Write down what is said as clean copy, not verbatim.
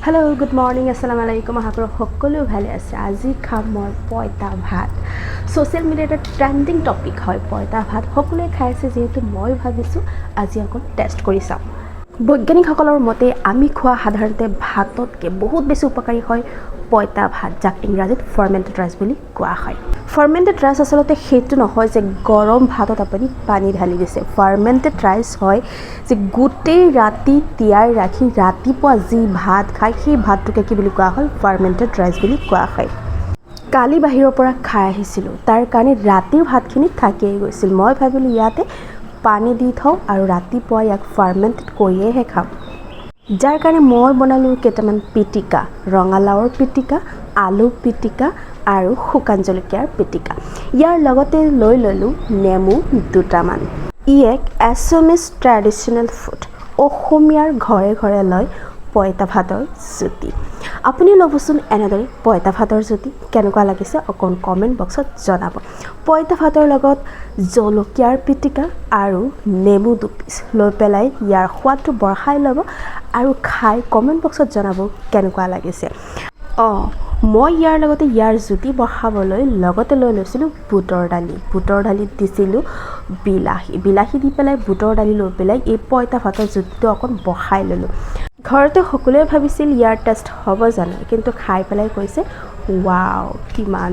hello' good morning আসসালামু আলাইকুম আশা সকলো ভালে আছে আজি খাম মই পইতা ভাত সোশ্যাল মিডিয়াত ট্ৰেণ্ডিং টপিক হয় পইতা ভাত সকলোৱে খাই আছে যেহেতু মই ভাবিছোঁ আজি অকল টেষ্ট কৰি চাম বৈজ্ঞানিকসকলৰ মতে আমি খোৱা সাধাৰণতে ভাততকৈ বহুত বেছি উপকাৰী হয় পইতা ভাত যাক ইংৰাজীত ফাৰ্মেণ্টেড ৰাইচ বুলি কোৱা হয় ফাৰ্মেণ্টেড ৰাইচ আচলতে সেইটো নহয় যে গৰম ভাতত আপুনি পানী ঢালি দিছে ফাৰ্মেণ্টেড ৰাইচ হয় যে গোটেই ৰাতি তিয়াই ৰাখি ৰাতিপুৱা যি ভাত খায় সেই ভাতটোকে কি বুলি কোৱা হয় ফাৰ্মেণ্টেড ৰাইচ বুলি কোৱা হয় কালি বাহিৰৰ পৰা খাই আহিছিলোঁ তাৰ কাৰণে ৰাতিৰ ভাতখিনি থাকিয়েই গৈছিল মই ভাবিলোঁ ইয়াতে পানী দি থওঁ আৰু ৰাতিপুৱা ইয়াক ফাৰ্মেণ্টেড কৰিয়েহে খাম যাৰ কাৰণে মই বনালোঁ কেইটামান পিটিকা ৰঙালাওৰ পিটিকা আলু পিটিকা আৰু শুকান জলকীয়াৰ পিটিকা ইয়াৰ লগতে লৈ ল'লোঁ নেমু দুটামান ই এক এছামিজ ট্ৰেডিশ্যনেল ফুড অসমীয়াৰ ঘৰে ঘৰে লয় পইতা ভাতৰ জুতি আপুনি ল'বচোন এনেদৰে পইতা ভাতৰ জুতি কেনেকুৱা লাগিছে অকণ কমেণ্ট বক্সত জনাব পইতা ভাতৰ লগত জলকীয়াৰ পিটিকা আৰু নেমু দুপিচ লৈ পেলাই ইয়াৰ সোৱাদটো বঢ়াই ল'ব আৰু খাই কমেণ্ট বক্সত জনাব কেনেকুৱা লাগিছে মই ইয়াৰ লগতে ইয়াৰ জুতি বঢ়াবলৈ লগতে লৈ লৈছিলোঁ বুটৰ দালিত দিছিলোঁ বিলাহী দি পেলাই বুটৰ দালি লৈ পেলাই এই পইতা ভাতৰ জুতিটো অকণ বঢ়াই ল'লোঁ ঘৰতে সকলোৱে ভাবিছিল ইয়াৰ টেষ্ট হ'ব জানো কিন্তু খাই পেলাই কৈছে ৱাও কিমান